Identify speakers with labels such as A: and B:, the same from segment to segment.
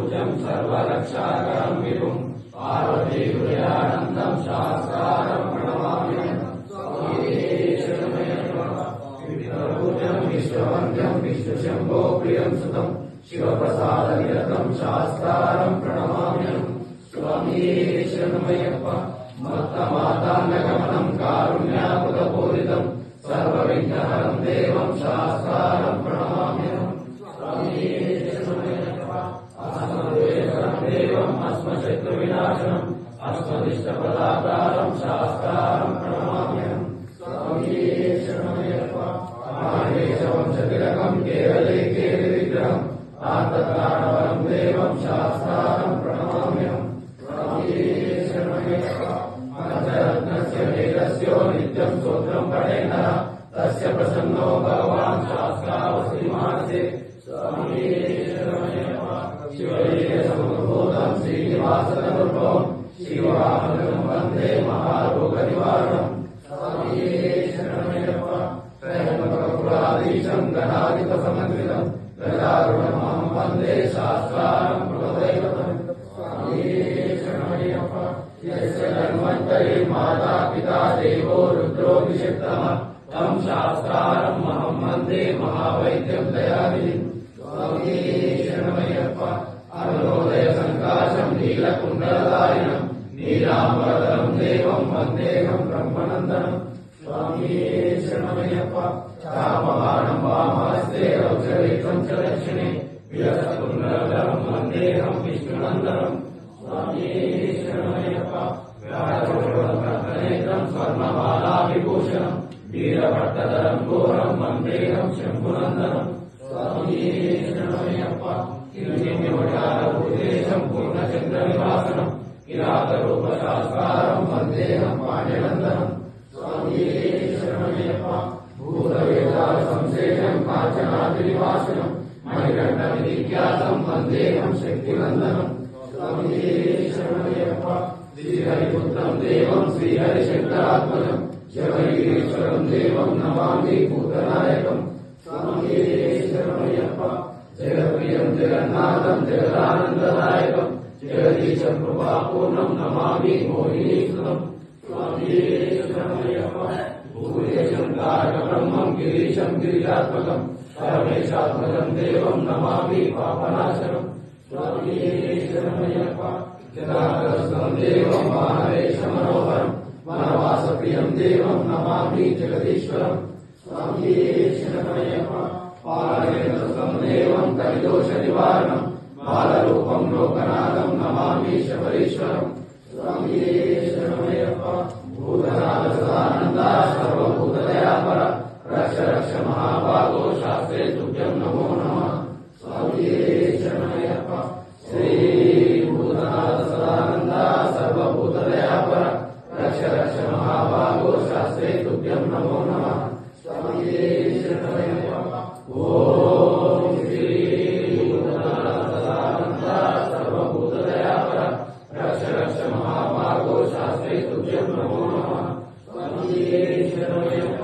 A: पूज्यं सर्वरक्षाकरं विभुं पार्वती हृदयानन्दं शास्त्रं प्रणमाम्यहम् पूज्यं विश्ववन्द्यं विष्णुशम्भो प्रियं सुतं शिवप्रसादनिरतं शास्त्रं प्रणमाम्यहम् स्वामी शरणमय्यप्प मत्तमातान्नगमनं कारुण्याकृतपूरितं सर्वविघ्नहरं देवं शास्त्रं प्रणमाम्यहम् स्वामी शरणमय्यप्प अस्मद्वेषं देवम् अस्मशत्रुविनाशनम् अस्मदिष्टप्रदातारं शास्त्रं प्रणमाम्यहम् स्वामी शरणमय्यप्प माहेशवंशतिलकं केवले केलिविग्रहम् आर्तत्राणवरं देवं शास्त्रं प्रणमाम्यहम् स्वामी शरणमय्यप्प पंचरत्नस्य वेदस्यो नित्यं स्तोत्रं पठेन तस्य प्रसन्नो भगवान् शास्त्रावसि मानसे स्वामी शरणमय्यप्प शिवलीलसमुद्भूतं श्रीनिवासतनुर्भवं शिववाहनं वन्दे महारोगनिवारणं स्वामी शरणमय्यप्प त्रयम्बकपुराधीशं गणाधिपसमन्वितं गजारुणमहं वन्दे शास्त्रं कुलदैवतं स्वामी शरणमय्यप्प यस्य धन्वन्तरे माता पिता देवो रुद्रो विषक्तः तं शास्त्रम् अहं वन्दे महावैद्यं दयानिधिं स्वामी शरणमय्यप्प अरुणोदय सङ्काशं नीलकुण्डलधारिणं नीलाम्बरधरं देवं वन्देऽहं ब्रह्मनन्दनं स्वामी शरणमय्यप्प चापबाणं वामहस्ते रौद्रवेगं च दक्षिणे विलसकुण्डलधरं वन्देऽहं विष्णुनन्दनं स्वामी शरणमय्यप्प व्याघ्रनेत्रं स्वर्णमालाविभूषणं वीरभट्टधरं घोरं वन्देऽहं शम्भुनन्दनं स्वामी शरणमय्यप्प किरीटिमठारभूतेशं पूर्णचन्द्रनिवासनं किरातरूपशास्त्रं वन्देऽहं पाण्ड्यनन्दनं स्वामी शरणमय्यप्प भूतवेदालसंशेषं काञ्चनाद्रिनिवासनं मणिकण्ठविधिख्यातं वन्देऽहं शक्तिनन्दनं स्वामी शरणमय्यप्प श्रीहरिपुत्रं देवं श्रीहरिशङ्करात्मजं शिवगिरीश्वरं देवं नमामि भूतनायकं स्वामी शरणमय्यप्प जगत्प्रियं जगन्नाथं जगदानन्ददायकं जगदीशं कृपापूर्णं नमामि मोहिनीसुतं स्वामी शरणमय्यप्प भूतेशं तारकब्रह्मं गिरीशं गिरिजात्मकं परमेशात्मजं देवं नमामि पापनाशनं स्वामी शरणमय्यप्प जनार्दनं देवं वानरेशमनोहरं वनवासप्रियं देवं नमामि जगदीश्वरं स्वामी शरणमय्यप्प पालयेन्द्रं देवं कलिदोषनिवारणं बालरूपं लोकनाथं नमामि शबरीश्वरं स्वामी शरणमय्यप्प भूतनाथसदानन्दा सर्वभूतदयापर रक्ष रक्ष महाभागो शास्त्रे तुभ्यं नमो नमः स्वामी शरणमय्यप्प श्री भूतनाथसदानन्दा सर्वभूतदयापर रक्ष रक्ष महाभागो शास्त्रे तुभ्यं नमो नमः स्वामी शरणमय्यप्प ओम श्री भूतनाथसदानन्दा सर्वभूतदयापर रक्ष रक्ष महाभागो शास्त्रे तुभ्यं नमो नमः स्वामी शरणमय्यप्प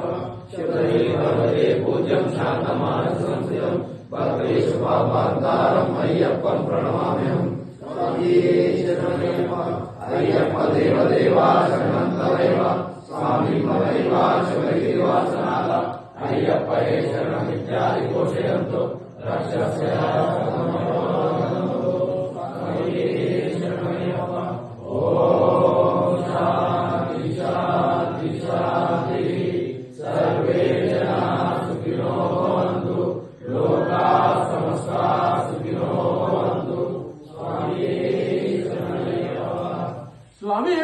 A: शिवदे भगवते पूज्यं शान्तमानसंस्थितं भक्तेषु पापान्तारम् अय्यप्पं प्रणमाम्यहम् स्वामी शरणमय्यप्प अय्यप्प देवदेवा शरणं तवैव स्वामी ममैव शिवगिरिवासनाथ अय्यप्प हे शरणमित्यादि घोषयन्तु रक्षस्य स्वामी शरणमय्यप्प ओम शान्ति शान्ति शान्तिः सर्वे जनाः सुखिनो भवन्तु लोकाः समस्ताः सुखिनो भवन्तु स्वामी शरणमय्यप्प स्वामी